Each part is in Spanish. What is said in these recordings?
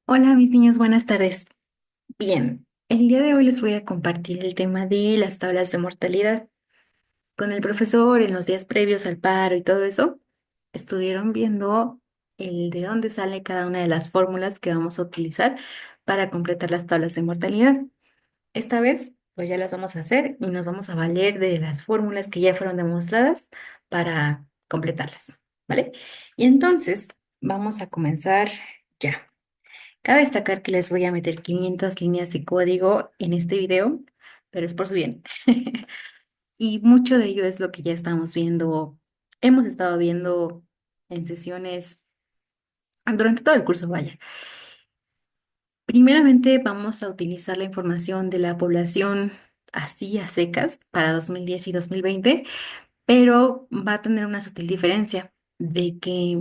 Hola, mis niños, buenas tardes. Bien, el día de hoy les voy a compartir el tema de las tablas de mortalidad. Con el profesor en los días previos al paro y todo eso, estuvieron viendo el de dónde sale cada una de las fórmulas que vamos a utilizar para completar las tablas de mortalidad. Esta vez, pues ya las vamos a hacer y nos vamos a valer de las fórmulas que ya fueron demostradas para completarlas, ¿vale? Y entonces, vamos a comenzar ya. Cabe destacar que les voy a meter 500 líneas de código en este video, pero es por su bien. Y mucho de ello es lo que ya estamos viendo, hemos estado viendo en sesiones durante todo el curso, vaya. Primeramente vamos a utilizar la información de la población así a secas para 2010 y 2020, pero va a tener una sutil diferencia de que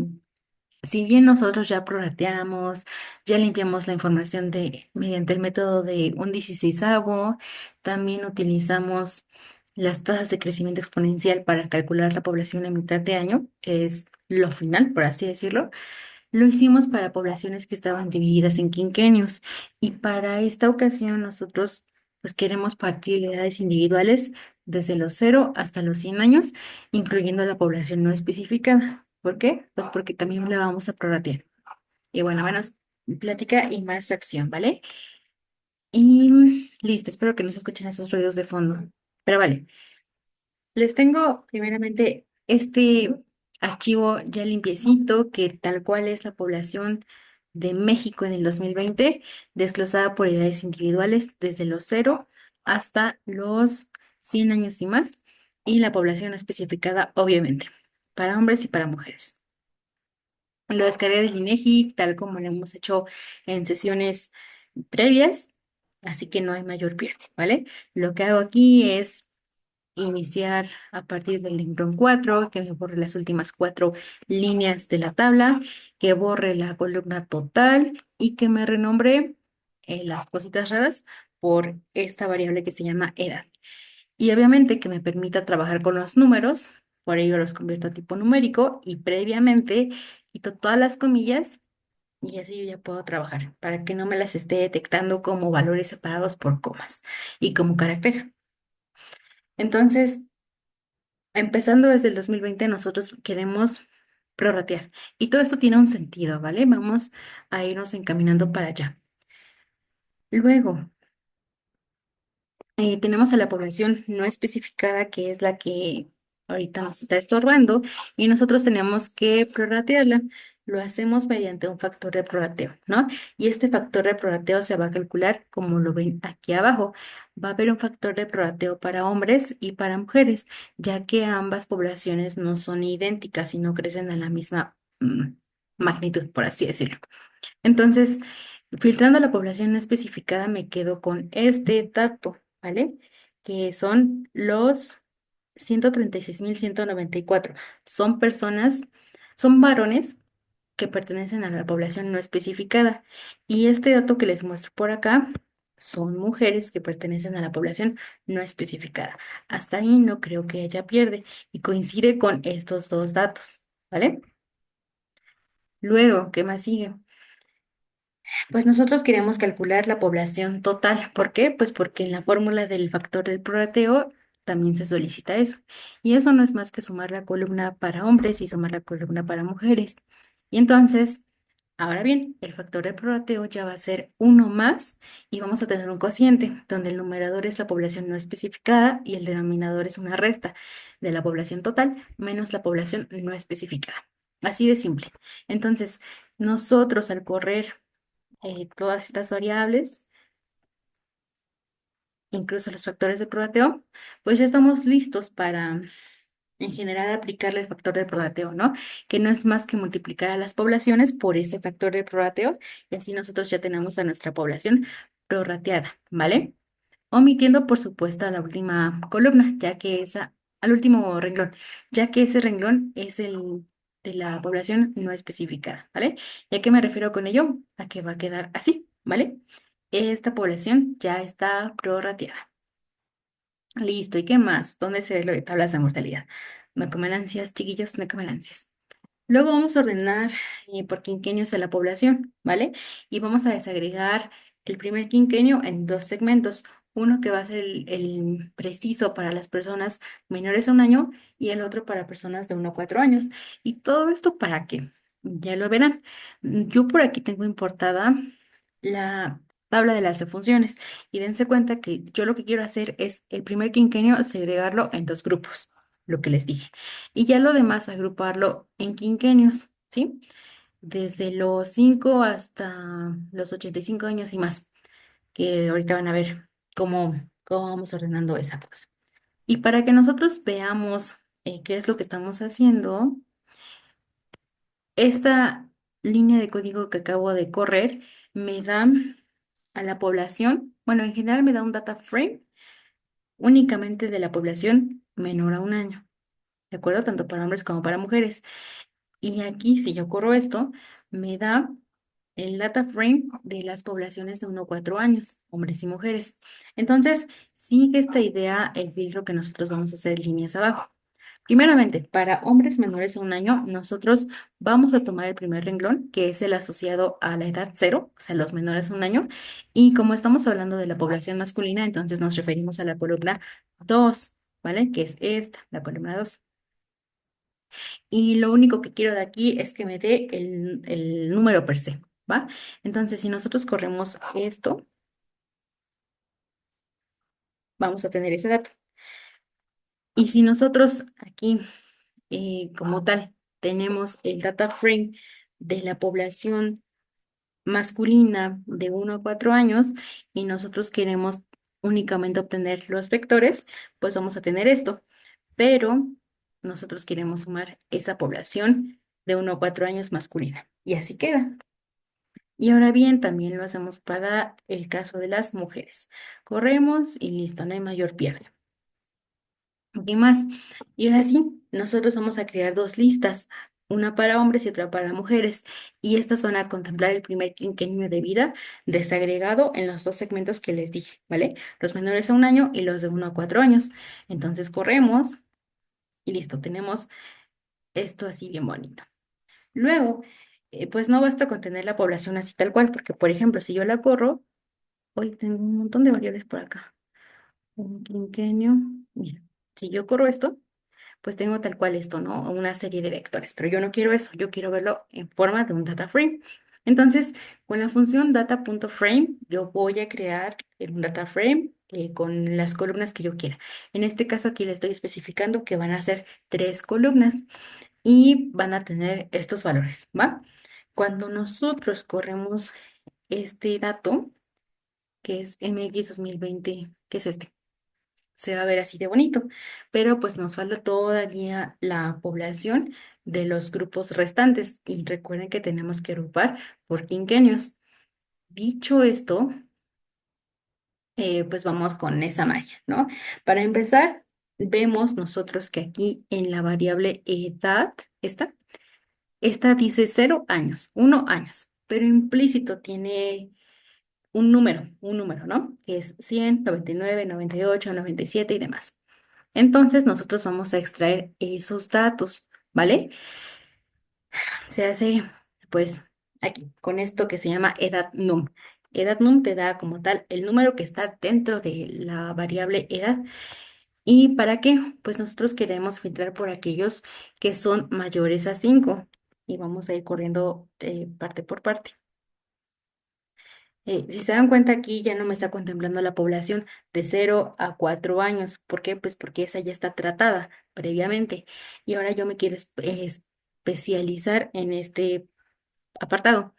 si bien nosotros ya prorrateamos, ya limpiamos la información mediante el método de un 16avo, también utilizamos las tasas de crecimiento exponencial para calcular la población a mitad de año, que es lo final, por así decirlo. Lo hicimos para poblaciones que estaban divididas en quinquenios y para esta ocasión nosotros pues queremos partir de edades individuales desde los 0 hasta los 100 años, incluyendo la población no especificada. ¿Por qué? Pues porque también la vamos a prorratear. Y bueno, menos plática y más acción, ¿vale? Y listo, espero que no se escuchen esos ruidos de fondo. Pero vale. Les tengo primeramente este archivo ya limpiecito, que tal cual es la población de México en el 2020, desglosada por edades individuales desde los 0 hasta los 100 años y más, y la población especificada, obviamente, para hombres y para mujeres. Lo descargué del INEGI, tal como lo hemos hecho en sesiones previas, así que no hay mayor pierde, ¿vale? Lo que hago aquí es iniciar a partir del renglón 4, que me borre las últimas 4 líneas de la tabla, que borre la columna total y que me renombre las cositas raras por esta variable que se llama edad. Y obviamente que me permita trabajar con los números, por ello los convierto a tipo numérico y previamente quito todas las comillas y así yo ya puedo trabajar para que no me las esté detectando como valores separados por comas y como carácter. Entonces, empezando desde el 2020, nosotros queremos prorratear. Y todo esto tiene un sentido, ¿vale? Vamos a irnos encaminando para allá. Luego, tenemos a la población no especificada, que es la que ahorita nos está estorbando, y nosotros tenemos que prorratearla. Lo hacemos mediante un factor de prorrateo, ¿no? Y este factor de prorrateo se va a calcular como lo ven aquí abajo. Va a haber un factor de prorrateo para hombres y para mujeres, ya que ambas poblaciones no son idénticas y no crecen a la misma magnitud, por así decirlo. Entonces, filtrando la población no especificada, me quedo con este dato, ¿vale? Que son los 136.194. Son personas, son varones que pertenecen a la población no especificada. Y este dato que les muestro por acá son mujeres que pertenecen a la población no especificada. Hasta ahí no creo que haya pierde y coincide con estos dos datos, ¿vale? Luego, ¿qué más sigue? Pues nosotros queremos calcular la población total. ¿Por qué? Pues porque en la fórmula del factor del prorrateo también se solicita eso. Y eso no es más que sumar la columna para hombres y sumar la columna para mujeres. Y entonces, ahora bien, el factor del prorrateo ya va a ser uno más y vamos a tener un cociente donde el numerador es la población no especificada y el denominador es una resta de la población total menos la población no especificada. Así de simple. Entonces, nosotros al correr todas estas variables, incluso los factores de prorrateo, pues ya estamos listos para, en general, aplicarle el factor de prorrateo, ¿no? Que no es más que multiplicar a las poblaciones por ese factor de prorrateo y así nosotros ya tenemos a nuestra población prorrateada, ¿vale? Omitiendo, por supuesto, a la última columna, ya que al último renglón, ya que ese renglón es el de la población no especificada, ¿vale? ¿Y a qué me refiero con ello? A que va a quedar así, ¿vale? Esta población ya está prorrateada. Listo, ¿y qué más? ¿Dónde se ve lo de tablas de mortalidad? No coman ansias, chiquillos, no coman ansias. Luego vamos a ordenar por quinquenios a la población, ¿vale? Y vamos a desagregar el primer quinquenio en dos segmentos. Uno que va a ser el preciso para las personas menores a un año y el otro para personas de 1 a 4 años. ¿Y todo esto para qué? Ya lo verán. Yo por aquí tengo importada la tabla de las defunciones y dense cuenta que yo lo que quiero hacer es el primer quinquenio segregarlo en dos grupos, lo que les dije. Y ya lo demás, agruparlo en quinquenios, ¿sí? Desde los 5 hasta los 85 años y más, que ahorita van a ver cómo vamos ordenando esa cosa. Y para que nosotros veamos qué es lo que estamos haciendo, esta línea de código que acabo de correr me da a la población, bueno, en general me da un data frame únicamente de la población menor a un año, ¿de acuerdo? Tanto para hombres como para mujeres. Y aquí, si yo corro esto, me da el data frame de las poblaciones de 1 a 4 años, hombres y mujeres. Entonces, sigue esta idea el filtro que nosotros vamos a hacer líneas abajo. Primeramente, para hombres menores a un año, nosotros vamos a tomar el primer renglón, que es el asociado a la edad cero, o sea, los menores a un año. Y como estamos hablando de la población masculina, entonces nos referimos a la columna 2, ¿vale? Que es esta, la columna 2. Y lo único que quiero de aquí es que me dé el número per se, ¿va? Entonces, si nosotros corremos esto, vamos a tener ese dato. Y si nosotros aquí, como tal, tenemos el data frame de la población masculina de 1 a 4 años y nosotros queremos únicamente obtener los vectores, pues vamos a tener esto. Pero nosotros queremos sumar esa población de 1 a 4 años masculina. Y así queda. Y ahora bien, también lo hacemos para el caso de las mujeres. Corremos y listo, no hay mayor pierde. ¿Qué más? Y ahora sí, nosotros vamos a crear dos listas, una para hombres y otra para mujeres. Y estas van a contemplar el primer quinquenio de vida desagregado en los dos segmentos que les dije, ¿vale? Los menores a un año y los de 1 a 4 años. Entonces corremos y listo, tenemos esto así bien bonito. Luego, pues no basta con tener la población así tal cual, porque por ejemplo, si yo la corro, hoy tengo un montón de variables por acá. Un quinquenio. Mira, si yo corro esto, pues tengo tal cual esto, ¿no? Una serie de vectores, pero yo no quiero eso, yo quiero verlo en forma de un data frame. Entonces, con la función data.frame, yo voy a crear un data frame con las columnas que yo quiera. En este caso, aquí le estoy especificando que van a ser tres columnas y van a tener estos valores, ¿va? Cuando nosotros corremos este dato, que es MX 2020, que es este, se va a ver así de bonito, pero pues nos falta todavía la población de los grupos restantes y recuerden que tenemos que agrupar por quinquenios. Dicho esto, pues vamos con esa magia, ¿no? Para empezar, vemos nosotros que aquí en la variable edad, esta dice 0 años, 1 años, pero implícito tiene un número, ¿no? Que es 100, 99, 98, 97 y demás. Entonces nosotros vamos a extraer esos datos, ¿vale? Se hace, pues, aquí, con esto que se llama edad num. Edad num te da como tal el número que está dentro de la variable edad. ¿Y para qué? Pues nosotros queremos filtrar por aquellos que son mayores a 5 y vamos a ir corriendo parte por parte. Si se dan cuenta aquí ya no me está contemplando la población de 0 a 4 años. ¿Por qué? Pues porque esa ya está tratada previamente. Y ahora yo me quiero especializar en este apartado.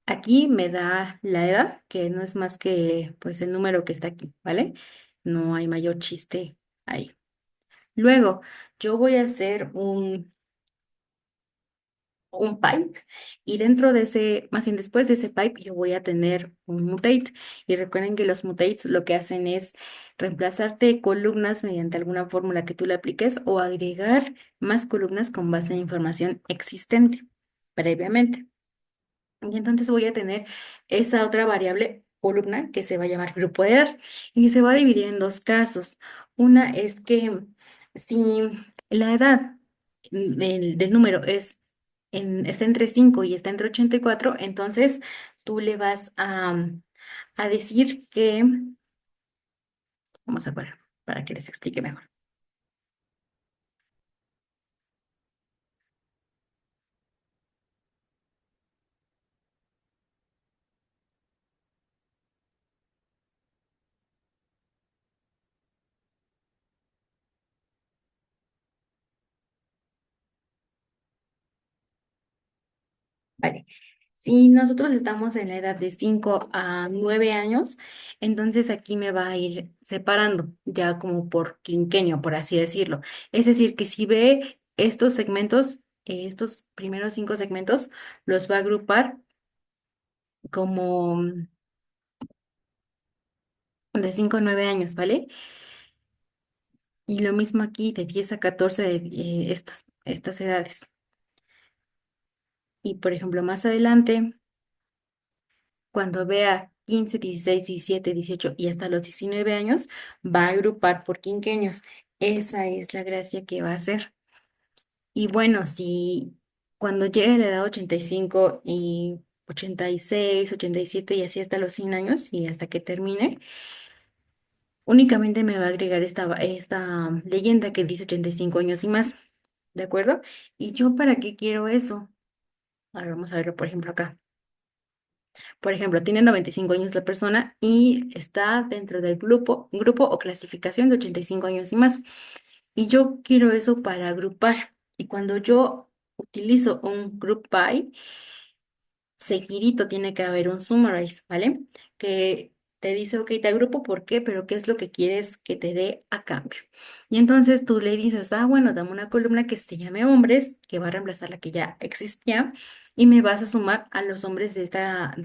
Aquí me da la edad, que no es más que pues el número que está aquí, ¿vale? No hay mayor chiste ahí. Luego, yo voy a hacer un pipe y dentro de ese, más bien después de ese pipe, yo voy a tener un mutate. Y recuerden que los mutates lo que hacen es reemplazarte columnas mediante alguna fórmula que tú le apliques o agregar más columnas con base en información existente previamente. Y entonces voy a tener esa otra variable columna que se va a llamar grupo de edad y se va a dividir en dos casos. Una es que si la edad del número es está entre 5 y está entre 84, entonces tú le vas a decir que, vamos a ver, para que les explique mejor. Vale. Si nosotros estamos en la edad de 5 a 9 años, entonces aquí me va a ir separando, ya como por quinquenio, por así decirlo. Es decir, que si ve estos segmentos, estos primeros 5 segmentos, los va a agrupar como de 5 a 9 años, ¿vale? Y lo mismo aquí de 10 a 14 de estas edades. Y por ejemplo, más adelante, cuando vea 15, 16, 17, 18 y hasta los 19 años, va a agrupar por quinquenios. Esa es la gracia que va a hacer. Y bueno, si cuando llegue a la edad 85 y 86, 87 y así hasta los 100 años y hasta que termine, únicamente me va a agregar esta leyenda que dice 85 años y más. ¿De acuerdo? ¿Y yo para qué quiero eso? A ver, vamos a verlo, por ejemplo, acá. Por ejemplo, tiene 95 años la persona y está dentro del grupo o clasificación de 85 años y más. Y yo quiero eso para agrupar. Y cuando yo utilizo un group by, seguidito tiene que haber un summarize, ¿vale? Que te dice, ok, te agrupo por qué, pero qué es lo que quieres que te dé a cambio. Y entonces tú le dices, ah, bueno, dame una columna que se llame hombres, que va a reemplazar la que ya existía, y me vas a sumar a los hombres de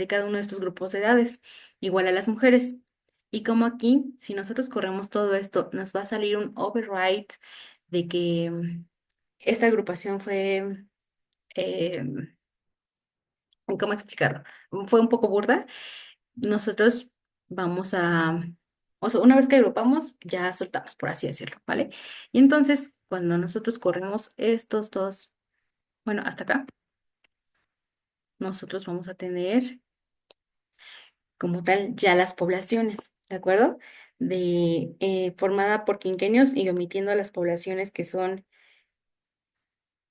cada uno de estos grupos de edades, igual a las mujeres. Y como aquí, si nosotros corremos todo esto, nos va a salir un override de que esta agrupación fue, eh, ¿cómo explicarlo? Fue un poco burda. Nosotros vamos o sea, una vez que agrupamos, ya soltamos, por así decirlo, ¿vale? Y entonces, cuando nosotros corremos estos dos, bueno, hasta acá, nosotros vamos a tener como tal ya las poblaciones, ¿de acuerdo? Formada por quinquenios y omitiendo las poblaciones que son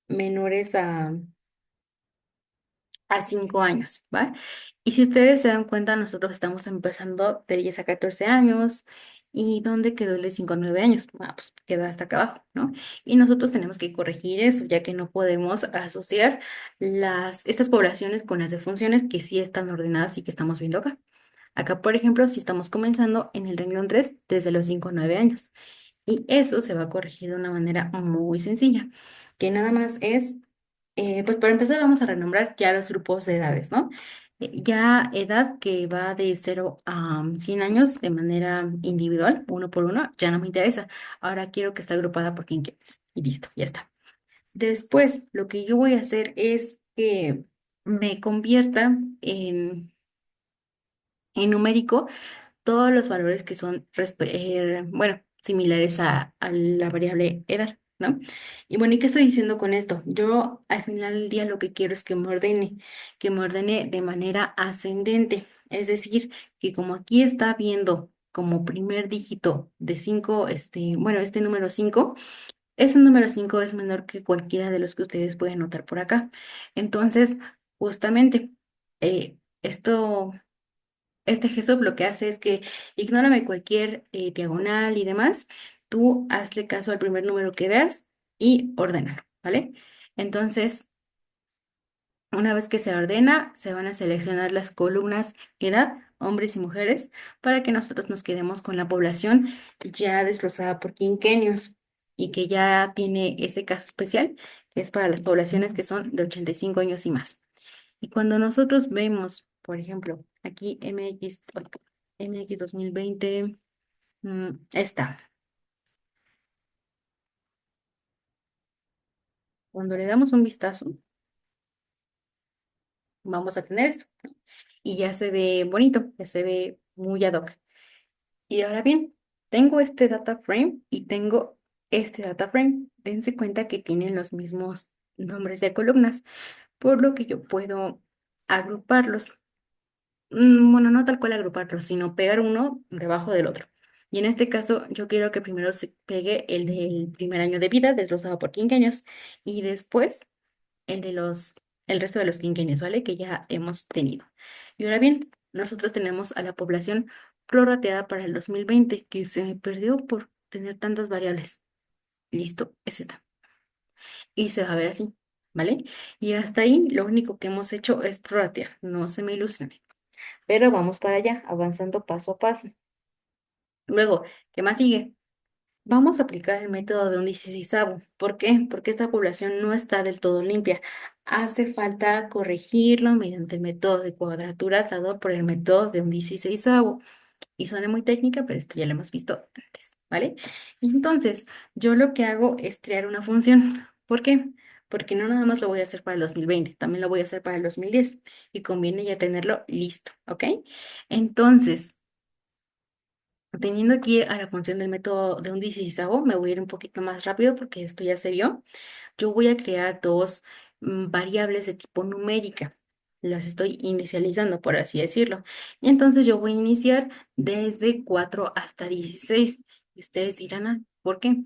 menores a 5 años, ¿va? Y si ustedes se dan cuenta, nosotros estamos empezando de 10 a 14 años. ¿Y dónde quedó el de 5 a 9 años? Ah, pues queda hasta acá abajo, ¿no? Y nosotros tenemos que corregir eso, ya que no podemos asociar estas poblaciones con las defunciones que sí están ordenadas y que estamos viendo acá. Acá, por ejemplo, si estamos comenzando en el renglón 3 desde los 5 a 9 años. Y eso se va a corregir de una manera muy sencilla, que nada más es, pues para empezar vamos a renombrar ya los grupos de edades, ¿no? Ya edad que va de 0 a 100 años de manera individual, uno por uno, ya no me interesa. Ahora quiero que esté agrupada por quién quieres. Y listo, ya está. Después, lo que yo voy a hacer es que me convierta en numérico todos los valores que son, bueno, similares a la variable edad, ¿no? Y bueno, ¿y qué estoy diciendo con esto? Yo al final del día lo que quiero es que me ordene de manera ascendente. Es decir, que como aquí está viendo como primer dígito de 5, bueno, este número 5, ese número 5 es menor que cualquiera de los que ustedes pueden notar por acá. Entonces, justamente, esto este Jesús lo que hace es que ignórame cualquier diagonal y demás. Tú hazle caso al primer número que veas y ordénalo, ¿vale? Entonces, una vez que se ordena, se van a seleccionar las columnas edad, hombres y mujeres, para que nosotros nos quedemos con la población ya desglosada por quinquenios y que ya tiene ese caso especial, que es para las poblaciones que son de 85 años y más. Y cuando nosotros vemos, por ejemplo, aquí MX 2020, está. Cuando le damos un vistazo, vamos a tener esto. Y ya se ve bonito, ya se ve muy ad hoc. Y ahora bien, tengo este data frame y tengo este data frame. Dense cuenta que tienen los mismos nombres de columnas. por lo que yo puedo agruparlos. Bueno, no tal cual agruparlos, sino pegar uno debajo del otro. Y en este caso, yo quiero que primero se pegue el del primer año de vida, desglosado por quinquenios, y después el de el resto de los quinquenios, ¿vale? Que ya hemos tenido. Y ahora bien, nosotros tenemos a la población prorrateada para el 2020 que se me perdió por tener tantas variables. Listo, es esta. Y se va a ver así, ¿vale? Y hasta ahí lo único que hemos hecho es prorratear, no se me ilusione. Pero vamos para allá, avanzando paso a paso. Luego, ¿qué más sigue? Vamos a aplicar el método de un 16avo. ¿Por qué? Porque esta población no está del todo limpia. Hace falta corregirlo mediante el método de cuadratura dado por el método de un 16avo. Y suena muy técnica, pero esto ya lo hemos visto antes, ¿vale? Entonces, yo lo que hago es crear una función. ¿Por qué? Porque no nada más lo voy a hacer para el 2020, también lo voy a hacer para el 2010 y conviene ya tenerlo listo, ¿ok? Entonces, teniendo aquí a la función del método de un 16avo, me voy a ir un poquito más rápido porque esto ya se vio. Yo voy a crear dos variables de tipo numérica. Las estoy inicializando, por así decirlo. Y entonces yo voy a iniciar desde 4 hasta 16. Y ustedes dirán, ah, ¿por qué?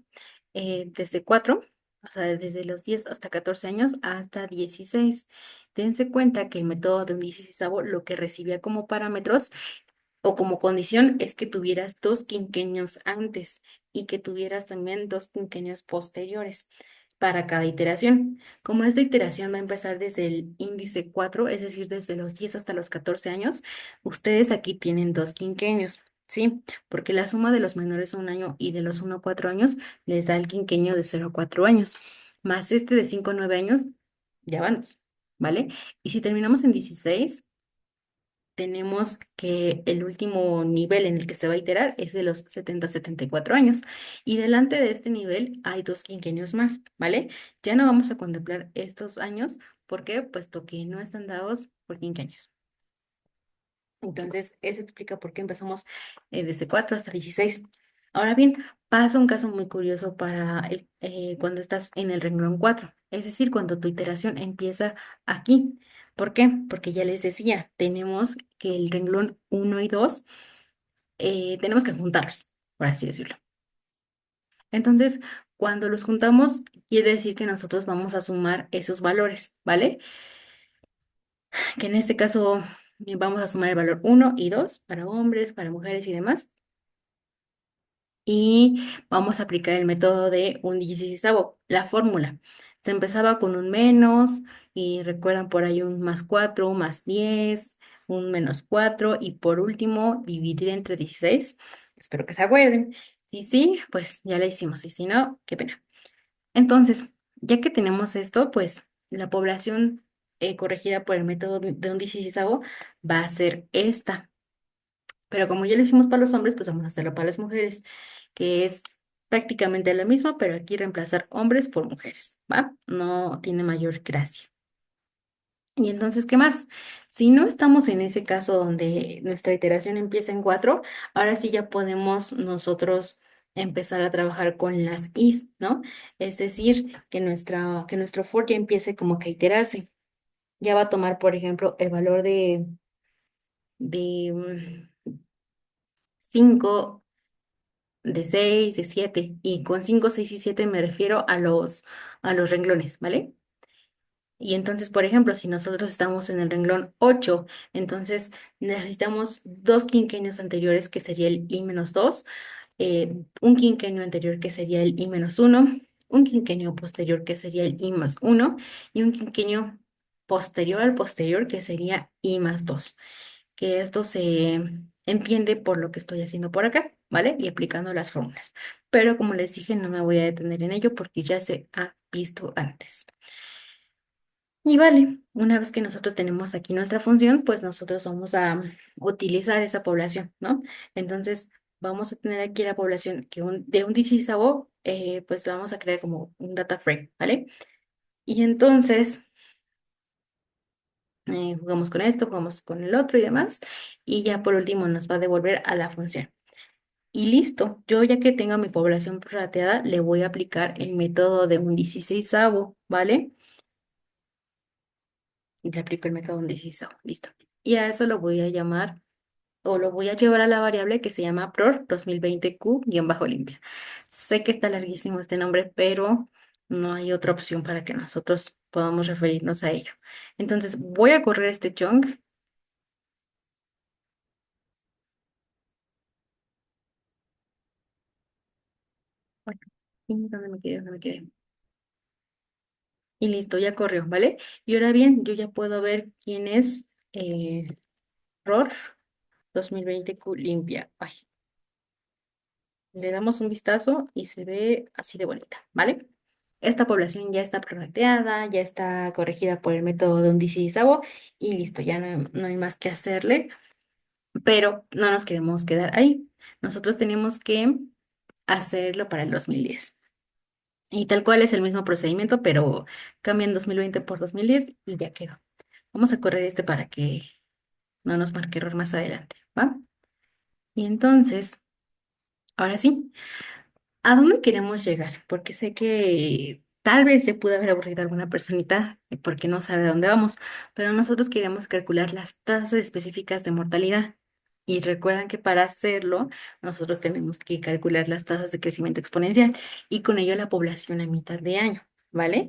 Desde 4, o sea, desde los 10 hasta 14 años hasta 16. Dense cuenta que el método de un 16avo lo que recibía como parámetros o como condición es que tuvieras dos quinquenios antes y que tuvieras también dos quinquenios posteriores para cada iteración. Como esta iteración va a empezar desde el índice 4, es decir, desde los 10 hasta los 14 años, ustedes aquí tienen dos quinquenios, ¿sí? Porque la suma de los menores a un año y de los 1 a 4 años les da el quinquenio de 0 a 4 años, más este de 5 a 9 años, ya vamos, ¿vale? Y si terminamos en 16, tenemos que el último nivel en el que se va a iterar es de los 70 a 74 años. Y delante de este nivel hay dos quinquenios más, ¿vale? Ya no vamos a contemplar estos años porque, puesto que no están dados por quinquenios. Entonces, eso explica por qué empezamos desde 4 hasta 16. Ahora bien, pasa un caso muy curioso para cuando estás en el renglón 4, es decir, cuando tu iteración empieza aquí. ¿Por qué? Porque ya les decía, tenemos que el renglón 1 y 2 tenemos que juntarlos, por así decirlo. Entonces, cuando los juntamos, quiere decir que nosotros vamos a sumar esos valores, ¿vale? Que en este caso vamos a sumar el valor 1 y 2 para hombres, para mujeres y demás. Y vamos a aplicar el método de un 16avo, la fórmula. Se empezaba con un menos y recuerdan por ahí un más 4, un más 10, un menos 4 y por último dividir entre 16. Espero que se acuerden. Si sí, pues ya la hicimos y si no, qué pena. Entonces, ya que tenemos esto, pues la población corregida por el método de un 16avo va a ser esta. Pero como ya lo hicimos para los hombres, pues vamos a hacerlo para las mujeres, que es prácticamente lo mismo, pero aquí reemplazar hombres por mujeres, ¿va? No tiene mayor gracia. Y entonces, ¿qué más? Si no estamos en ese caso donde nuestra iteración empieza en 4, ahora sí ya podemos nosotros empezar a trabajar con las is, ¿no? Es decir, que nuestro for ya empiece como que a iterarse. Ya va a tomar, por ejemplo, el valor de 5, de 6, de 7 y con 5, 6 y 7 me refiero a los renglones, ¿vale? Y entonces, por ejemplo, si nosotros estamos en el renglón 8, entonces necesitamos dos quinquenios anteriores que sería el I-2, un quinquenio anterior que sería el I-1, un quinquenio posterior que sería el I+1 y un quinquenio posterior al posterior que sería I+2, que esto se entiende por lo que estoy haciendo por acá, ¿vale? Y aplicando las fórmulas. Pero como les dije, no me voy a detener en ello porque ya se ha visto antes. Y vale, una vez que nosotros tenemos aquí nuestra función, pues nosotros vamos a utilizar esa población, ¿no? Entonces, vamos a tener aquí la población que de un 16avo, pues la vamos a crear como un data frame, ¿vale? Y entonces, jugamos con esto, jugamos con el otro y demás, y ya por último nos va a devolver a la función. Y listo, yo ya que tengo mi población prorrateada, le voy a aplicar el método de un 16avo, ¿vale? y le aplico el método indeciso. Listo. Y a eso lo voy a llamar o lo voy a llevar a la variable que se llama PROR 2020Q-limpia. Sé que está larguísimo este nombre, pero no hay otra opción para que nosotros podamos referirnos a ello. Entonces voy a correr este chunk. Ay, ¿dónde me quedé? ¿Dónde me quedé? Y listo, ya corrió, ¿vale? Y ahora bien, yo ya puedo ver quién es ROR 2020Q limpia. Ay, le damos un vistazo y se ve así de bonita, ¿vale? Esta población ya está prorrateada, ya está corregida por el método de un Sabo y listo, ya no hay más que hacerle, pero no nos queremos quedar ahí. Nosotros tenemos que hacerlo para el 2010. Y tal cual es el mismo procedimiento, pero cambian 2020 por 2010 y ya quedó. Vamos a correr este para que no nos marque error más adelante, ¿va? Y entonces, ahora sí. ¿A dónde queremos llegar? Porque sé que tal vez se pudo haber aburrido a alguna personita porque no sabe a dónde vamos, pero nosotros queremos calcular las tasas específicas de mortalidad. Y recuerdan que para hacerlo, nosotros tenemos que calcular las tasas de crecimiento exponencial y con ello la población a mitad de año, ¿vale?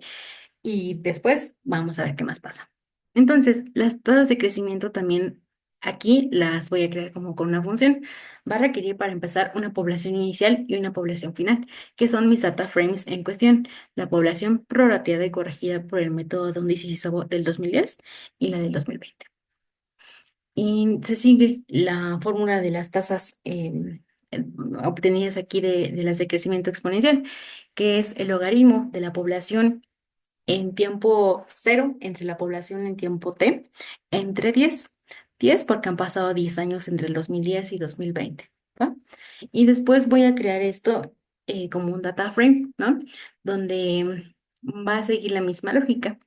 Y después vamos a ver qué más pasa. Entonces, las tasas de crecimiento también aquí las voy a crear como con una función. Va a requerir para empezar una población inicial y una población final, que son mis data frames en cuestión. La población prorrateada y corregida por el método de un del 2010 y la del 2020. Y se sigue la fórmula de las tasas obtenidas aquí de las de crecimiento exponencial, que es el logaritmo de la población en tiempo cero entre la población en tiempo t entre 10. 10 porque han pasado 10 años entre el 2010 y 2020, ¿va? Y después voy a crear esto como un data frame, ¿no? Donde va a seguir la misma lógica,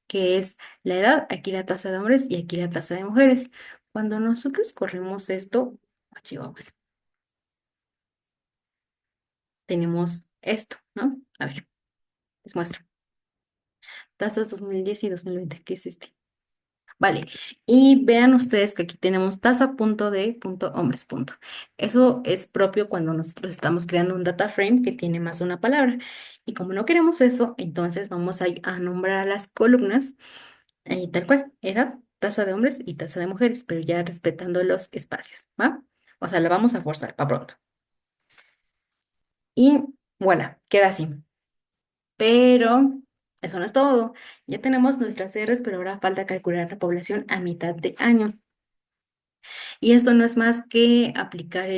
que es la edad, aquí la tasa de hombres y aquí la tasa de mujeres. Cuando nosotros corremos esto, ah, chihuahuas, tenemos esto, ¿no? A ver, les muestro. Tasas 2010 y 2020, ¿qué es este? Vale, y vean ustedes que aquí tenemos tasa punto de punto hombres punto. Eso es propio cuando nosotros estamos creando un data frame que tiene más de una palabra. Y como no queremos eso, entonces vamos a nombrar a las columnas tal cual, edad, tasa de hombres y tasa de mujeres, pero ya respetando los espacios, ¿va? O sea, la vamos a forzar para pronto. Y voilà, queda así. Pero eso no es todo. Ya tenemos nuestras Rs, pero ahora falta calcular la población a mitad de año. Y eso no es más que aplicar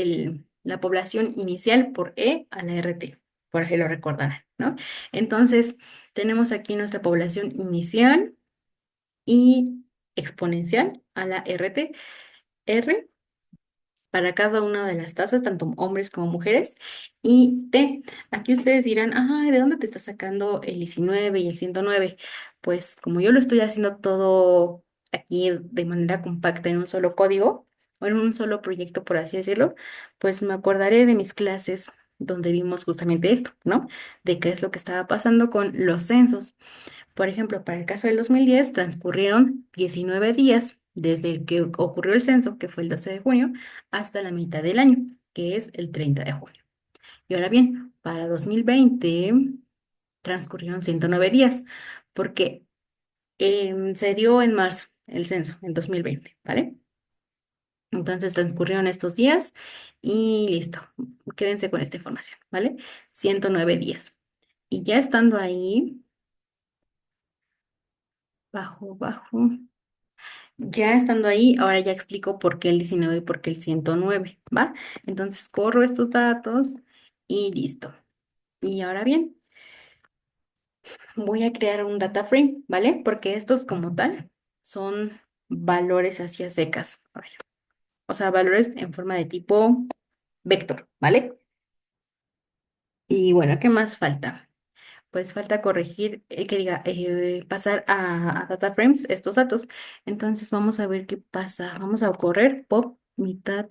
la población inicial por E a la RT, por ahí lo recordarán, ¿no? Entonces, tenemos aquí nuestra población inicial y exponencial a la RT. R para cada una de las tasas, tanto hombres como mujeres. Y T, aquí ustedes dirán, ¿de dónde te está sacando el 19 y el 109? Pues como yo lo estoy haciendo todo aquí de manera compacta en un solo código o en un solo proyecto, por así decirlo, pues me acordaré de mis clases donde vimos justamente esto, ¿no? De qué es lo que estaba pasando con los censos. Por ejemplo, para el caso del 2010 transcurrieron 19 días desde el que ocurrió el censo, que fue el 12 de junio, hasta la mitad del año, que es el 30 de junio. Y ahora bien, para 2020 transcurrieron 109 días, porque se dio en marzo el censo, en 2020, ¿vale? Entonces transcurrieron estos días y listo. Quédense con esta información, ¿vale? 109 días. Y ya estando ahí, bajo, bajo. Ya estando ahí, ahora ya explico por qué el 19 y por qué el 109, ¿va? Entonces corro estos datos y listo. Y ahora bien, voy a crear un data frame, ¿vale? Porque estos como tal son valores hacia secas. A ver, o sea, valores en forma de tipo vector, ¿vale? Y bueno, ¿qué más falta? Pues falta corregir, que diga, pasar a data frames estos datos. Entonces vamos a ver qué pasa. Vamos a correr pop mitad.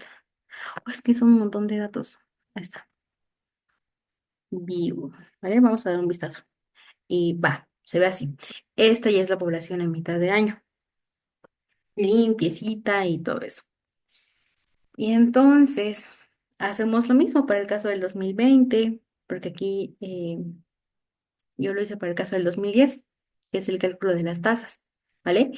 Oh, es que son un montón de datos. Ahí está. View. ¿Vale? Vamos a dar un vistazo. Y va, se ve así. Esta ya es la población en mitad de año. limpiecita y todo eso. Y entonces hacemos lo mismo para el caso del 2020, porque aquí yo lo hice para el caso del 2010, que es el cálculo de las tasas, ¿vale?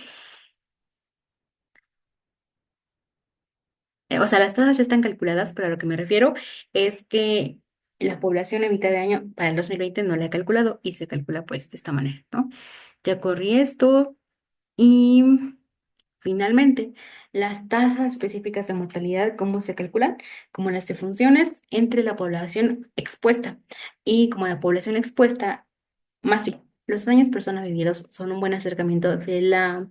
O sea, las tasas ya están calculadas, pero a lo que me refiero es que la población en mitad de año para el 2020 no la he calculado y se calcula pues de esta manera, ¿no? Ya corrí esto y finalmente las tasas específicas de mortalidad, ¿cómo se calculan? Como las de funciones entre la población expuesta. Y como la población expuesta más bien, los años persona vividos son un buen acercamiento de la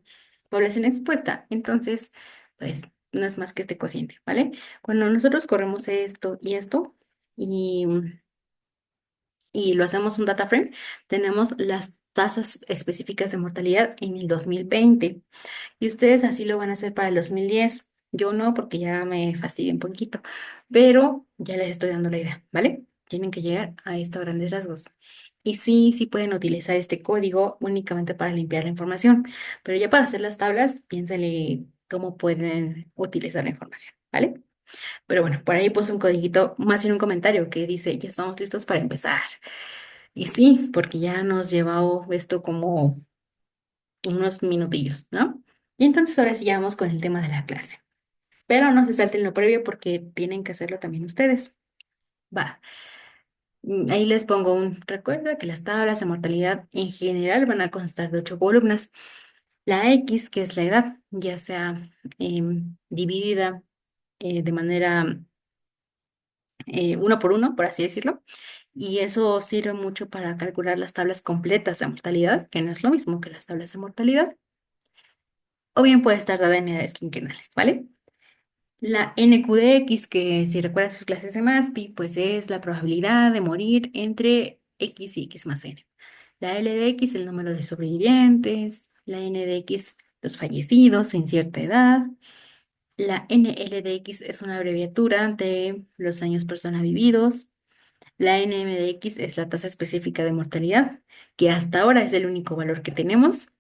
población expuesta. Entonces, pues no es más que este cociente, ¿vale? Cuando nosotros corremos esto y esto y, y lo hacemos un data frame, tenemos las tasas específicas de mortalidad en el 2020. Y ustedes así lo van a hacer para el 2010. Yo no, porque ya me fastidié un poquito, pero ya les estoy dando la idea, ¿vale? Tienen que llegar a esto a grandes rasgos. Y sí, sí pueden utilizar este código únicamente para limpiar la información, pero ya para hacer las tablas, piénsenle cómo pueden utilizar la información, ¿vale? Pero bueno, por ahí puse un codiguito, más en un comentario que dice, ya estamos listos para empezar. Y sí, porque ya nos llevó esto como unos minutillos, ¿no? Y entonces ahora sí ya vamos con el tema de la clase. Pero no se salten lo previo porque tienen que hacerlo también ustedes. Va. Ahí les pongo un recuerda que las tablas de mortalidad en general van a constar de 8 columnas. La X, que es la edad, ya sea dividida de manera uno por uno, por así decirlo. Y eso sirve mucho para calcular las tablas completas de mortalidad, que no es lo mismo que las tablas de mortalidad. O bien puede estar dada en edades quinquenales, ¿vale? La NQDX, que si recuerdas sus clases de MASPI, pues es la probabilidad de morir entre X y X más N. La LDX, el número de sobrevivientes. La NDX, los fallecidos en cierta edad. La NLDX es una abreviatura de los años persona vividos. La NMDX es la tasa específica de mortalidad, que hasta ahora es el único valor que tenemos.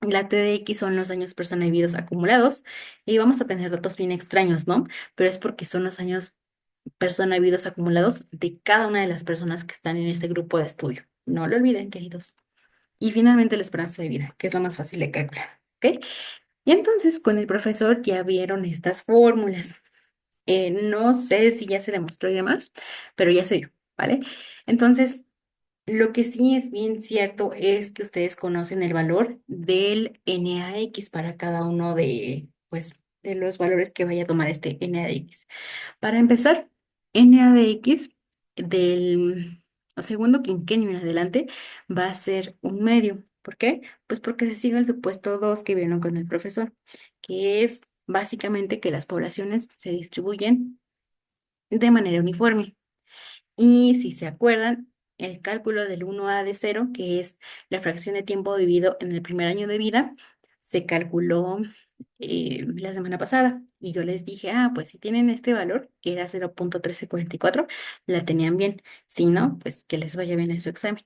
La TDX son los años persona vividos acumulados y vamos a tener datos bien extraños, ¿no? Pero es porque son los años persona vividos acumulados de cada una de las personas que están en este grupo de estudio. No lo olviden, queridos. Y finalmente la esperanza de vida, que es lo más fácil de calcular, ¿ok? Y entonces con el profesor ya vieron estas fórmulas. No sé si ya se demostró y demás, pero ya se vio, ¿vale? Entonces, lo que sí es bien cierto es que ustedes conocen el valor del NAX para cada uno de, pues, de los valores que vaya a tomar este NAX. Para empezar, NADX del segundo quinquenio en adelante va a ser un medio. ¿Por qué? Pues porque se sigue el supuesto 2 que vieron con el profesor, que es básicamente que las poblaciones se distribuyen de manera uniforme. Y si se acuerdan, el cálculo del 1A de cero, que es la fracción de tiempo vivido en el primer año de vida, se calculó la semana pasada. Y yo les dije, ah, pues si tienen este valor, que era 0.1344, la tenían bien. Si no, pues que les vaya bien en su examen.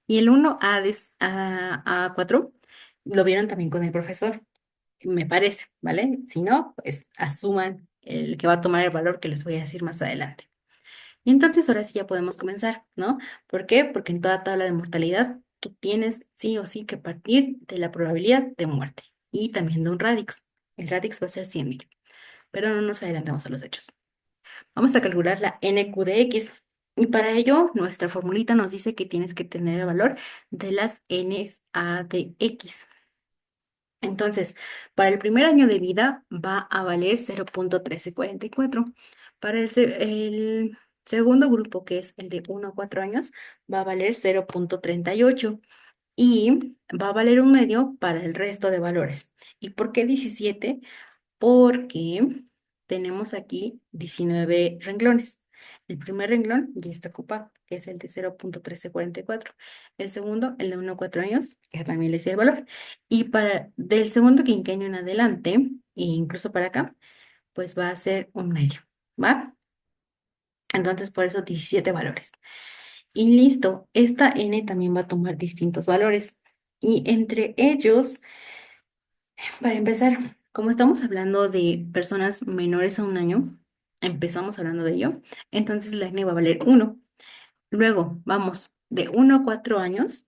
Y el 1A a 4 lo vieron también con el profesor, me parece, ¿vale? Si no, pues asuman el que va a tomar el valor que les voy a decir más adelante. Y entonces ahora sí ya podemos comenzar, ¿no? ¿Por qué? Porque en toda tabla de mortalidad tú tienes sí o sí que partir de la probabilidad de muerte y también de un radix. El radix va a ser 100.000, pero no nos adelantamos a los hechos. Vamos a calcular la NQDX y para ello nuestra formulita nos dice que tienes que tener el valor de las Ns a de X. Entonces, para el primer año de vida va a valer 0.1344. Para el segundo grupo, que es el de 1 a 4 años, va a valer 0.38 y va a valer un medio para el resto de valores. ¿Y por qué 17? Porque tenemos aquí 19 renglones. El primer renglón ya está ocupado, que es el de 0.1344. El segundo, el de 1 a 4 años, que también le decía el valor. Y para del segundo quinquenio en adelante, e incluso para acá, pues va a ser un medio, ¿va? Entonces, por eso 17 valores. Y listo, esta n también va a tomar distintos valores. Y entre ellos Para empezar, como estamos hablando de personas menores a un año, empezamos hablando de ello, entonces la N va a valer 1. Luego, vamos, de 1 a 4 años,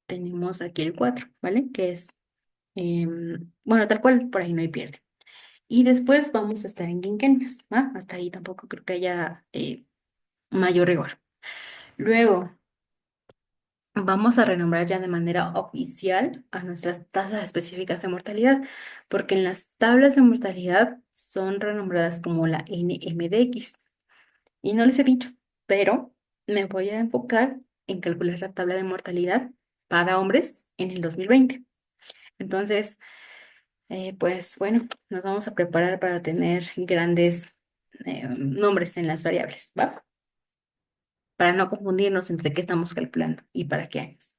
tenemos aquí el 4, ¿vale? Que es, bueno, tal cual, por ahí no hay pierde. Y después vamos a estar en quinquenios, ¿va? Hasta ahí tampoco creo que haya mayor rigor. Luego, vamos a renombrar ya de manera oficial a nuestras tasas específicas de mortalidad, porque en las tablas de mortalidad son renombradas como la NMDX. Y no les he dicho, pero me voy a enfocar en calcular la tabla de mortalidad para hombres en el 2020. Entonces, pues bueno, nos vamos a preparar para tener grandes nombres en las variables, ¿va? Para no confundirnos entre qué estamos calculando y para qué años.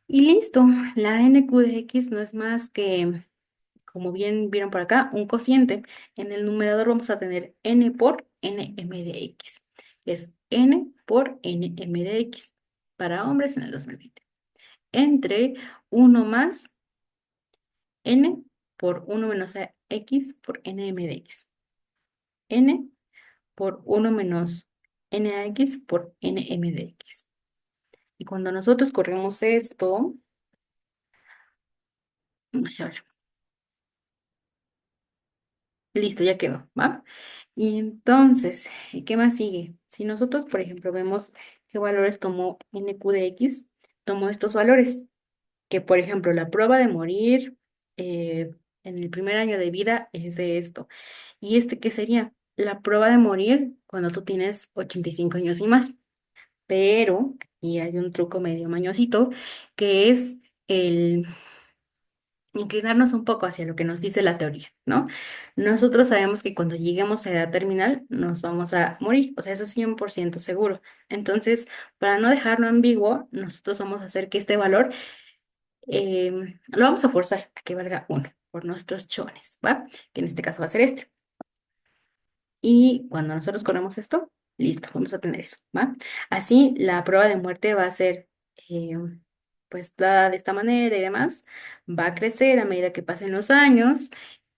Y listo, la NQ de X no es más que, como bien vieron por acá, un cociente. En el numerador vamos a tener N por NM de X. Es N por NM de X para hombres en el 2020. Entre 1 más N por 1 menos X por NM de X. N por 1 menos NAX por NM de X. Y cuando nosotros corremos esto, a ver, listo, ya quedó, ¿va? Y entonces, ¿qué más sigue? Si nosotros, por ejemplo, vemos qué valores tomó NQ de X, tomó estos valores, que por ejemplo, la prueba de morir en el primer año de vida es de esto. ¿Y este qué sería? La prueba de morir cuando tú tienes 85 años y más. Pero, y hay un truco medio mañosito, que es el inclinarnos un poco hacia lo que nos dice la teoría, ¿no? Nosotros sabemos que cuando lleguemos a edad terminal nos vamos a morir, o sea, eso es 100% seguro. Entonces, para no dejarlo ambiguo, nosotros vamos a hacer que este valor lo vamos a forzar a que valga 1 por nuestros chones, ¿va? Que en este caso va a ser este. Y cuando nosotros corremos esto, listo, vamos a tener eso, ¿va? Así la prueba de muerte va a ser, eh, pues, dada de esta manera y demás, va a crecer a medida que pasen los años.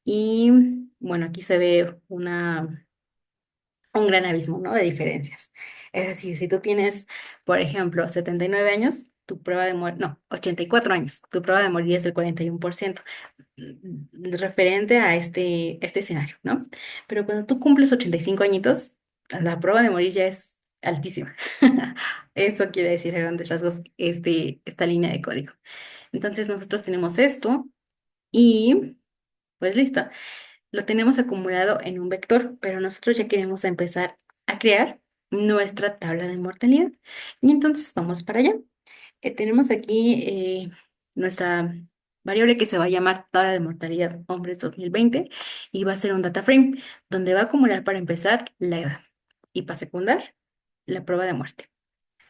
Y bueno, aquí se ve un gran abismo, ¿no? De diferencias. Es decir, si tú tienes, por ejemplo, 79 años, tu prueba de muerte, no, 84 años, tu prueba de morir es del 41%, referente a este escenario, ¿no? Pero cuando tú cumples 85 añitos, la prueba de morir ya es altísima. Eso quiere decir a grandes rasgos esta línea de código. Entonces nosotros tenemos esto y pues listo. Lo tenemos acumulado en un vector, pero nosotros ya queremos empezar a crear nuestra tabla de mortalidad. Y entonces vamos para allá. Tenemos aquí nuestra variable que se va a llamar tabla de mortalidad hombres 2020 y va a ser un data frame donde va a acumular para empezar la edad y para secundar la prueba de muerte.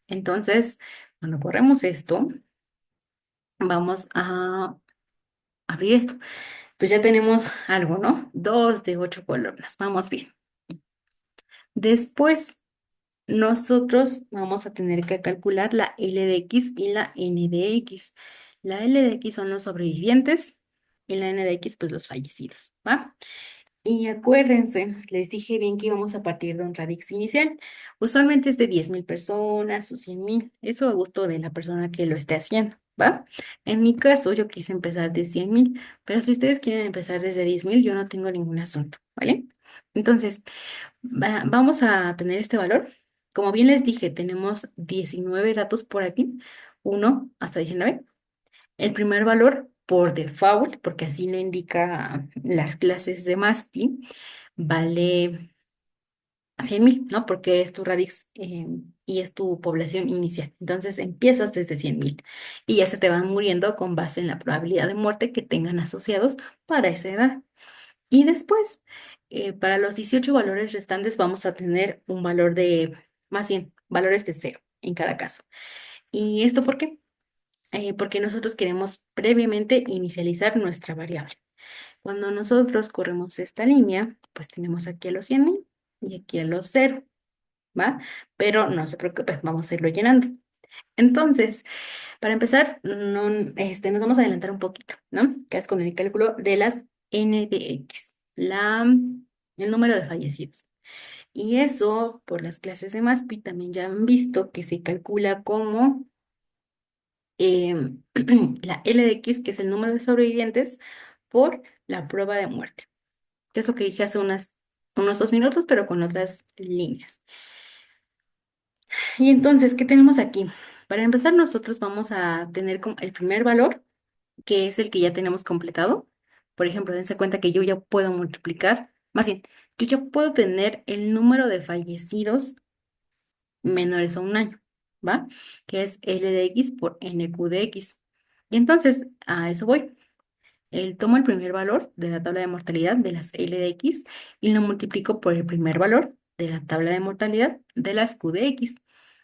Entonces, cuando corremos esto, vamos a abrir esto. Pues ya tenemos algo, ¿no? 2 de 8 columnas. Vamos bien. Después, nosotros vamos a tener que calcular la L de X y la N de X. La L de X son los sobrevivientes y la N de X, pues los fallecidos, ¿va? Y acuérdense, les dije bien que íbamos a partir de un radix inicial. Usualmente es de 10,000 personas o 100,000. Eso a gusto de la persona que lo esté haciendo, ¿va? En mi caso, yo quise empezar de 100,000, pero si ustedes quieren empezar desde 10,000, yo no tengo ningún asunto, ¿vale? Entonces, vamos a tener este valor. Como bien les dije, tenemos 19 datos por aquí, 1 hasta 19. El primer valor por default, porque así lo indica las clases de MASPI, vale 100,000, ¿no? Porque es tu radix y es tu población inicial. Entonces empiezas desde 100,000 y ya se te van muriendo con base en la probabilidad de muerte que tengan asociados para esa edad. Y después, para los 18 valores restantes, vamos a tener un valor de, más bien, valores de cero en cada caso. ¿Y esto por qué? Porque nosotros queremos previamente inicializar nuestra variable. Cuando nosotros corremos esta línea, pues tenemos aquí a los 100,000 y aquí a los cero, ¿va? Pero no se preocupe, vamos a irlo llenando. Entonces, para empezar, no, nos vamos a adelantar un poquito, ¿no? Que es con el cálculo de las NDX, el número de fallecidos. Y eso, por las clases de MASPI, también ya han visto que se calcula como la LDX, que es el número de sobrevivientes, por la prueba de muerte, que es lo que dije hace unos 2 minutos, pero con otras líneas. Y entonces, ¿qué tenemos aquí? Para empezar, nosotros vamos a tener como el primer valor, que es el que ya tenemos completado. Por ejemplo, dense cuenta que yo ya puedo multiplicar, más bien, yo ya puedo tener el número de fallecidos menores a un año, ¿va? Que es L de X por NQ de X. Y entonces, a eso voy. Tomo el primer valor de la tabla de mortalidad de las L de X y lo multiplico por el primer valor de la tabla de mortalidad de las Q de X.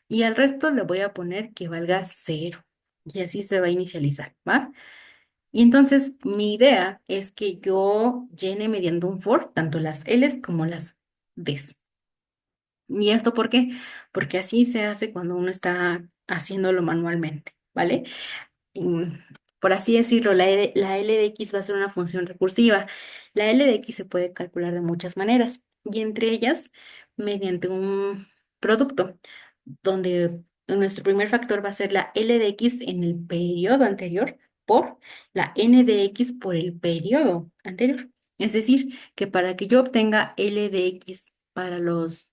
Y al resto le voy a poner que valga 0. Y así se va a inicializar, ¿va? Y entonces mi idea es que yo llene mediante un for tanto las L's como las D's. ¿Y esto por qué? Porque así se hace cuando uno está haciéndolo manualmente, ¿vale? mm, por así decirlo, la L de X va a ser una función recursiva. La L de X se puede calcular de muchas maneras y entre ellas mediante un producto donde nuestro primer factor va a ser la L de X en el periodo anterior por la N de X por el periodo anterior. Es decir, que para que yo obtenga L de X para los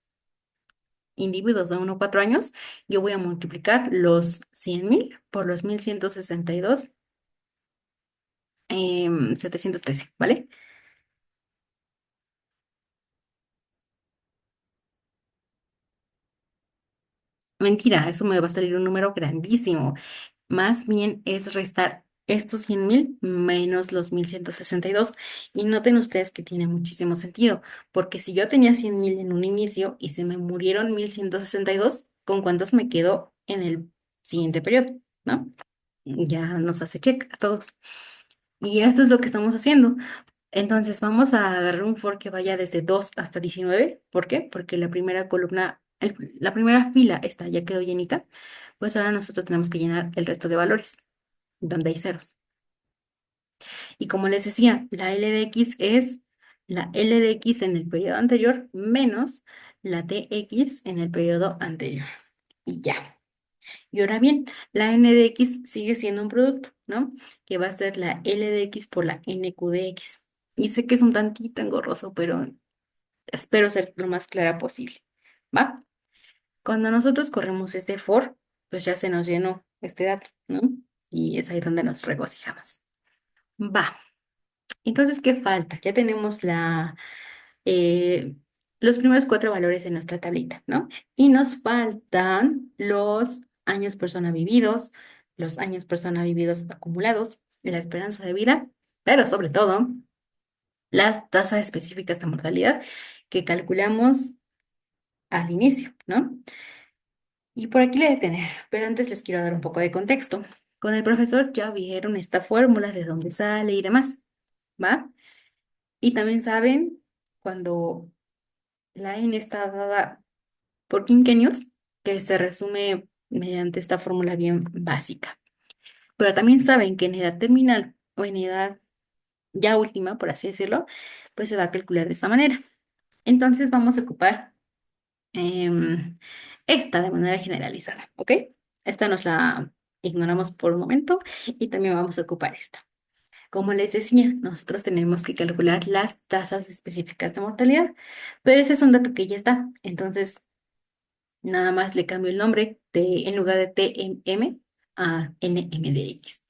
individuos de 1 a 4 años, yo voy a multiplicar los 100.000 por los 1.162 713, ¿vale? Mentira, eso me va a salir un número grandísimo. Más bien es restar estos 100.000 menos los 1.162. Y noten ustedes que tiene muchísimo sentido, porque si yo tenía 100.000 en un inicio y se me murieron 1.162, ¿con cuántos me quedo en el siguiente periodo? ¿No? Ya nos hace check a todos. Y esto es lo que estamos haciendo. Entonces vamos a agarrar un for que vaya desde 2 hasta 19. ¿Por qué? Porque la primera columna, la primera fila está, ya quedó llenita. Pues ahora nosotros tenemos que llenar el resto de valores, donde hay ceros. Y como les decía, la L de X es la L de X en el periodo anterior menos la TX en el periodo anterior. Y ya. Y ahora bien, la N de X sigue siendo un producto, ¿no? Que va a ser la L de X por la NQ de X. Y sé que es un tantito engorroso, pero espero ser lo más clara posible, ¿va? Cuando nosotros corremos este for, pues ya se nos llenó este dato, ¿no? Y es ahí donde nos regocijamos. Va. Entonces, ¿qué falta? Ya tenemos eh, los primeros 4 valores de nuestra tablita, ¿no? Y nos faltan los años persona vividos, los años persona vividos acumulados, la esperanza de vida, pero sobre todo las tasas específicas de mortalidad que calculamos al inicio, ¿no? Y por aquí le detener, pero antes les quiero dar un poco de contexto. Con el profesor ya vieron esta fórmula de dónde sale y demás, ¿va? Y también saben cuando la N está dada por quinquenios, que se resume mediante esta fórmula bien básica. Pero también saben que en edad terminal o en edad ya última, por así decirlo, pues se va a calcular de esta manera. Entonces vamos a ocupar em, esta de manera generalizada, ¿ok? Esta nos la ignoramos por un momento y también vamos a ocupar esta. Como les decía, nosotros tenemos que calcular las tasas específicas de mortalidad, pero ese es un dato que ya está. Entonces, nada más le cambio el nombre en lugar de TM a NMDX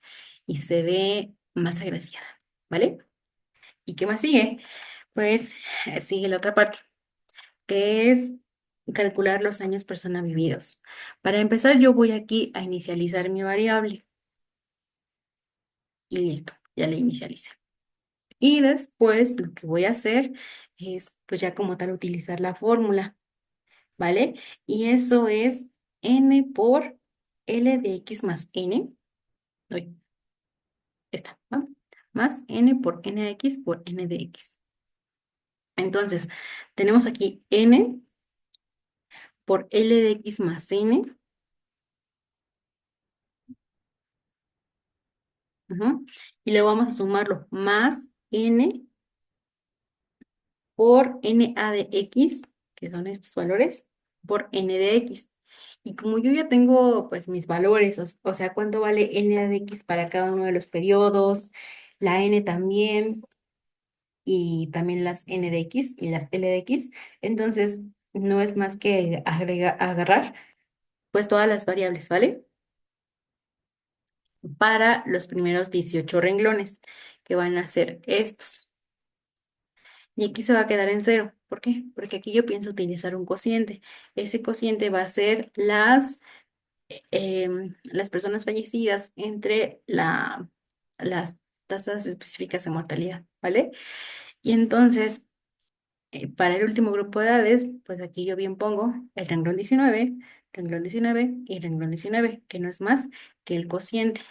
y se ve más agraciada, ¿vale? ¿Y qué más sigue? Pues sigue la otra parte, que es calcular los años persona vividos. Para empezar, yo voy aquí a inicializar mi variable y listo, ya la inicialicé. Y después lo que voy a hacer es, pues ya como tal, utilizar la fórmula, ¿vale? Y eso es n por L de x más n, doy, esta, ¿va? Más n por n de x por n de x. Entonces, tenemos aquí n por L de x más n Ujú. Y luego vamos a sumarlo más n por NA de X, que son estos valores, por N de X. Y como yo ya tengo pues mis valores, o sea, cuánto vale N de X para cada uno de los periodos, la N también, y también las N de X y las L de X, entonces no es más que agarrar pues todas las variables, ¿vale? Para los primeros 18 renglones, que van a ser estos. Y aquí se va a quedar en cero. ¿Por qué? Porque aquí yo pienso utilizar un cociente. Ese cociente va a ser las personas fallecidas entre las tasas específicas de mortalidad, ¿vale? Y entonces, para el último grupo de edades, pues aquí yo bien pongo el renglón 19 y renglón 19, que no es más que el cociente.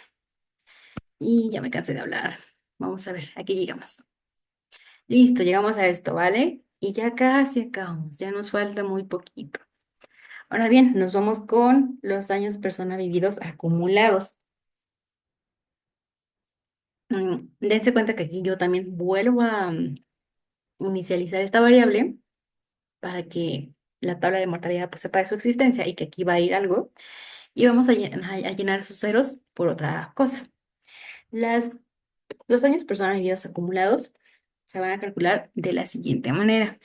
Y ya me cansé de hablar. Vamos a ver, aquí llegamos. Listo, llegamos a esto, ¿vale? Y ya casi acabamos, ya nos falta muy poquito. Ahora bien, nos vamos con los años persona vividos acumulados. Dense cuenta que aquí yo también vuelvo a inicializar esta variable para que la tabla de mortalidad pues sepa de su existencia y que aquí va a ir algo. Y vamos a llenar esos ceros por otra cosa. Las, los años persona vividos acumulados se van a calcular de la siguiente manera.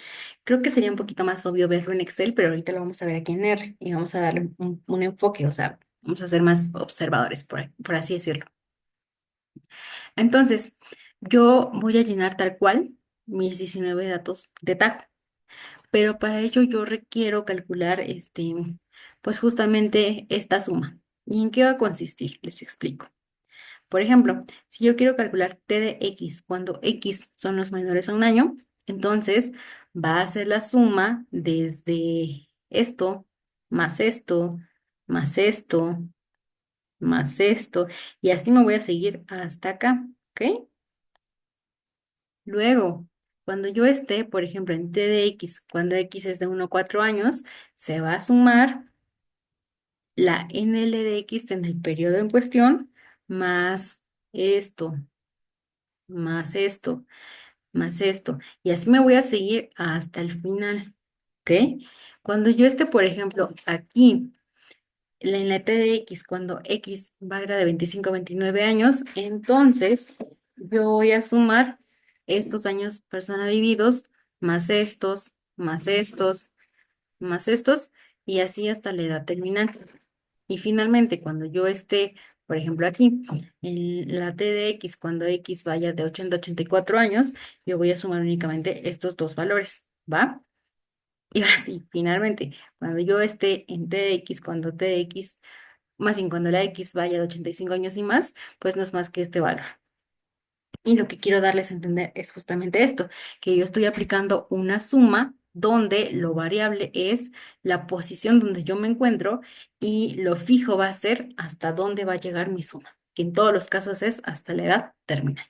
Creo que sería un poquito más obvio verlo en Excel, pero ahorita lo vamos a ver aquí en R y vamos a darle un enfoque, o sea, vamos a ser más observadores, por así decirlo. Entonces, yo voy a llenar tal cual mis 19 datos de tajo, pero para ello yo requiero calcular pues justamente esta suma. ¿Y en qué va a consistir? Les explico. Por ejemplo, si yo quiero calcular t de x cuando x son los menores a un año, entonces va a ser la suma desde esto, más esto, más esto, más esto, y así me voy a seguir hasta acá, ¿ok? Luego, cuando yo esté, por ejemplo, en t de x, cuando x es de 1 a 4 años, se va a sumar la NL de x en el periodo en cuestión, más esto, más esto, más esto. Y así me voy a seguir hasta el final, ¿ok? Cuando yo esté, por ejemplo, aquí en la T de X, cuando X valga de 25 a 29 años, entonces yo voy a sumar estos años persona vividos, más estos, más estos, más estos, y así hasta la edad terminal. Y finalmente, cuando yo esté, por ejemplo, aquí, en la T de X, cuando X vaya de 80 a 84 años, yo voy a sumar únicamente estos dos valores, ¿va? Y ahora sí, finalmente, cuando yo esté en T de X, cuando T de X, más bien cuando la X vaya de 85 años y más, pues no es más que este valor. Y lo que quiero darles a entender es justamente esto, que yo estoy aplicando una suma donde lo variable es la posición donde yo me encuentro y lo fijo va a ser hasta dónde va a llegar mi suma, que en todos los casos es hasta la edad terminal.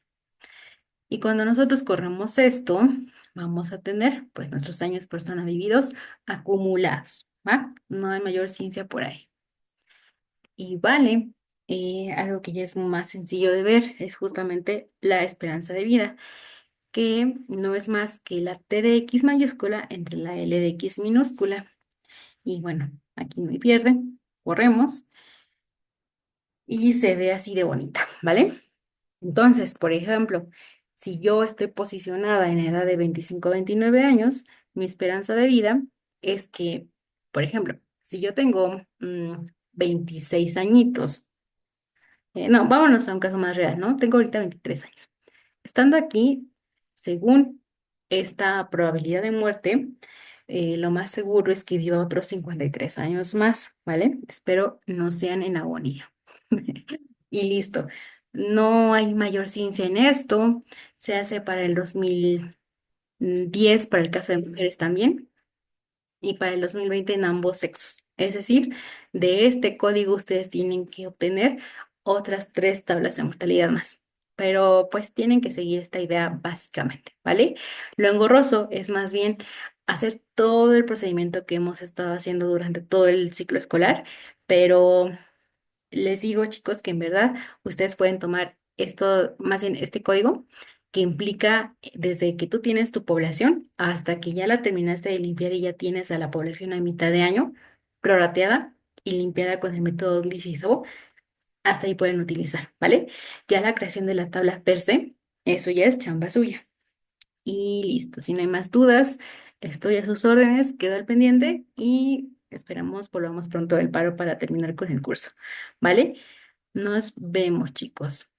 Y cuando nosotros corremos esto, vamos a tener pues nuestros años persona vividos acumulados, ¿va? No hay mayor ciencia por ahí. Y vale, algo que ya es más sencillo de ver es justamente la esperanza de vida, que no es más que la T de X mayúscula entre la L de X minúscula. Y bueno, aquí no hay pierde, corremos y se ve así de bonita, ¿vale? Entonces, por ejemplo, si yo estoy posicionada en la edad de 25 a 29 años, mi esperanza de vida es que, por ejemplo, si yo tengo 26 añitos, no, vámonos a un caso más real, ¿no? Tengo ahorita 23 años. Estando aquí, según esta probabilidad de muerte, lo más seguro es que viva otros 53 años más, ¿vale? Espero no sean en agonía. Y listo. No hay mayor ciencia en esto. Se hace para el 2010 para el caso de mujeres también y para el 2020 en ambos sexos. Es decir, de este código ustedes tienen que obtener otras tres tablas de mortalidad más. Pero pues tienen que seguir esta idea básicamente, ¿vale? Lo engorroso es más bien hacer todo el procedimiento que hemos estado haciendo durante todo el ciclo escolar, pero les digo, chicos, que en verdad ustedes pueden tomar esto, más bien este código, que implica desde que tú tienes tu población hasta que ya la terminaste de limpiar y ya tienes a la población a mitad de año, prorrateada y limpiada con el método Gliss y Szabo, hasta ahí pueden utilizar, ¿vale? Ya la creación de la tabla per se, eso ya es chamba suya. Y listo, si no hay más dudas, estoy a sus órdenes, quedo al pendiente y esperamos volvamos pronto del paro para terminar con el curso, ¿vale? Nos vemos, chicos.